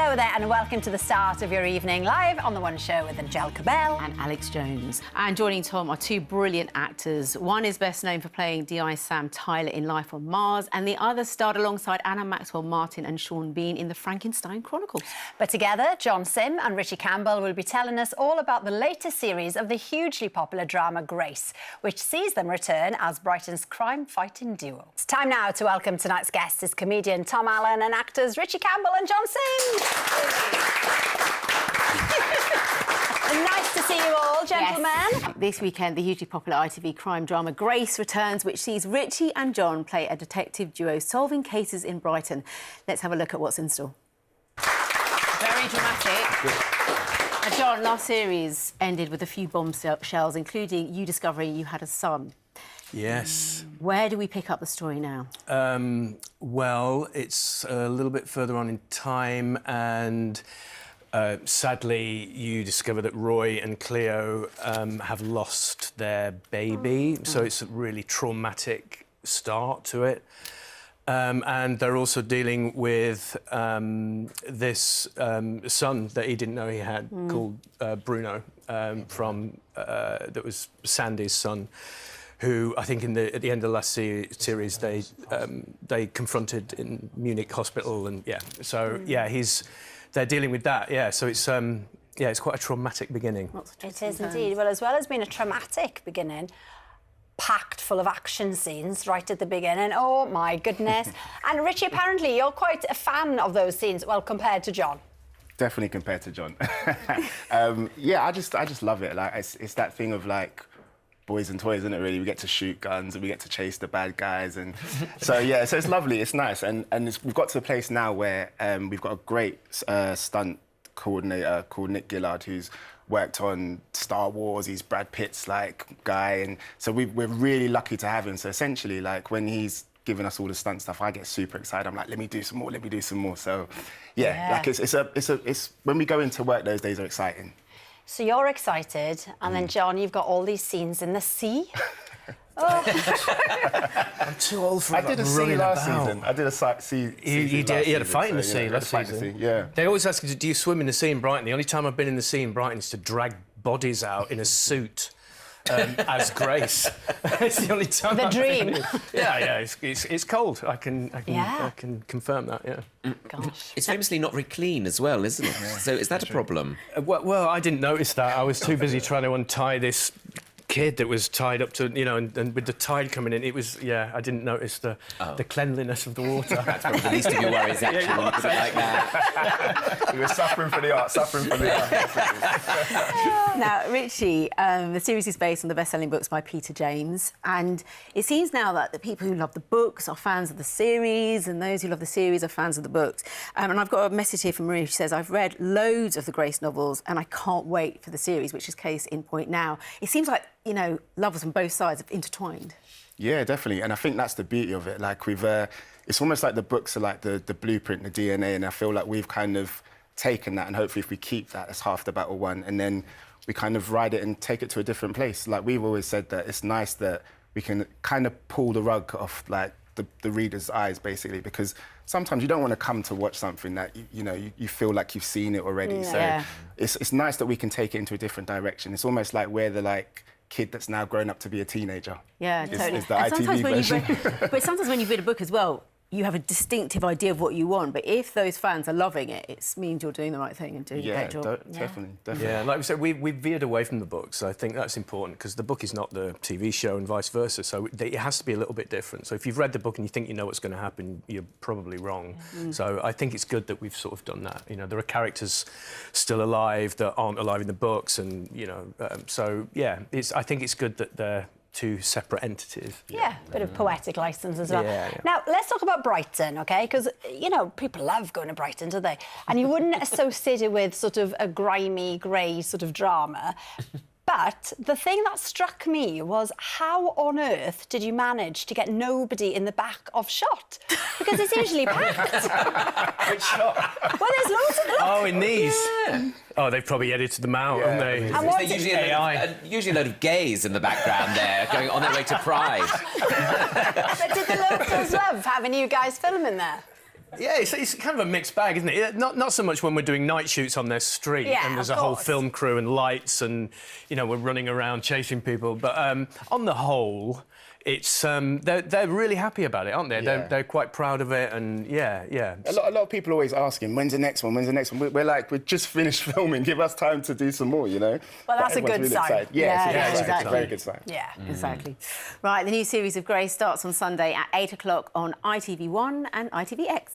Hello there and welcome to the start of your evening live on The One Show with Angellica Bell and Alex Jones. And joining Tom are two brilliant actors. One is best known for playing D.I. Sam Tyler in Life on Mars, and the other starred alongside Anna Maxwell Martin and Sean Bean in the Frankenstein Chronicles. But together, Simm and Richie Campbell will be telling us all about the latest series of the hugely popular drama Grace, which sees them return as Brighton's crime-fighting duo. It's time now to welcome tonight's guests is comedian Tom Allen and actors Richie Campbell and Simm. Nice to see you all, gentlemen. Yes. This weekend, the hugely popular ITV crime drama Grace returns, which sees Richie and John play a detective duo solving cases in Brighton. Let's have a look at what's in store. Very dramatic. John, last series ended with a few bombshells, including you discovering you had a son. Yes. Where do we pick up the story now? Well, it's a little bit further on in time, and sadly, you discover that Roy and Cleo have lost their baby, so it's a really traumatic start to it. And they're also dealing with this son that he didn't know he had, called Bruno, that was Sandy's son, who I think at the end of the last series they confronted in Munich hospital, and they're dealing with that. Yeah, so it's it's quite a traumatic beginning. It is indeed. Well, as well as being a traumatic beginning, packed full of action scenes right at the beginning. Oh my goodness! And Richie, apparently you're quite a fan of those scenes. Well, compared to John. Definitely compared to John. Yeah, I just love it. Like it's that thing of like boys and toys, isn't it? Really, we get to shoot guns and we get to chase the bad guys, and so yeah, so it's lovely, it's nice, and we've got to the place now where we've got a great stunt coordinator called Nick Gillard, who's worked on Star Wars. He's Brad Pitt's guy, and so we're really lucky to have him. So essentially, like when he's giving us all the stunt stuff, I get super excited. I'm like, let me do some more, let me do some more. So yeah. Like it's when we go into work, those days are exciting. So you're excited, and then, John, you've got all these scenes in the sea. Oh. I'm too old for that. I did a sea last season. I did a sea. You had a fight in the sea last season. Yeah. They always ask you, do you swim in the sea in Brighton? The only time I've been in the sea in Brighton is to drag bodies out in a suit. As Grace. It's the only time. The dream. Yeah. It's cold. I can confirm that. Yeah. Gosh. It's famously not very clean as well, isn't it? Yeah, so is that a problem? Well, I didn't notice that. I was too busy trying to untie this kid that was tied up to, and with the tide coming in, it was, I didn't notice the cleanliness of the water. That's probably the least of your worries, actually, when you put it like that. We were suffering for the art, Now, Richie, the series is based on the best-selling books by Peter James, and it seems now that the people who love the books are fans of the series, and those who love the series are fans of the books. And I've got a message here from Maria. She says, I've read loads of the Grace novels, and I can't wait for the series, which is case in point now. It seems like lovers on both sides have intertwined. Yeah, definitely, and I think that's the beauty of it. Like it's almost like the books are like the blueprint, the DNA, and I feel like we've kind of taken that, and hopefully if we keep that, that's half the battle won, and then we kind of ride it and take it to a different place. Like we've always said that it's nice that we can kind of pull the rug off like the reader's eyes, basically, because sometimes you don't want to come to watch something that you feel like you've seen it already. Yeah. So it's nice that we can take it into a different direction. It's almost like we're the kid that's now grown up to be a teenager. Yeah, totally. Is the ITV version. But sometimes when you read a book as well, you have a distinctive idea of what you want, but if those fans are loving it, it means you're doing the right thing and doing a great job. Definitely. Yeah, like we said, we veered away from the books. I think that's important because the book is not the TV show and vice versa, so it has to be a little bit different. So if you've read the book and you think you know what's going to happen, you're probably wrong. So I think it's good that we've sort of done that. There are characters still alive that aren't alive in the books, and I think it's good that they're two separate entities. Yeah, bit of poetic licence as well. Yeah. Now, let's talk about Brighton, OK? Because, people love going to Brighton, don't they? And you wouldn't associate it with sort of a grimy, grey sort of drama. But the thing that struck me was how on earth did you manage to get nobody in the back of shot? Because it's usually packed. Which shot? Well, there's loads of them. Oh, in these? Yeah. Oh, they've probably edited them out, haven't they? And what's usually a load of gays in the background there, going on their way to Pride. But did the locals love having you guys filming there? Yeah, it's kind of a mixed bag, isn't it? Not so much when we're doing night shoots on their street Yeah, and there's of a whole course. film crew and lights and, you know, we're running around chasing people. But on the whole, it's they're really happy about it, aren't they? Yeah. They're quite proud of it, and yeah. A lot of people are always asking, when's the next one? When's the next one? We're like, we're just finished filming. Give us time to do some more, you know. Well, that's a everyone's good sign. excited. Yeah, Yeah, it's exactly. a very good sign. Yeah. Exactly. Right, the new series of Grey starts on Sunday at 8 o'clock on ITV1 and ITVX.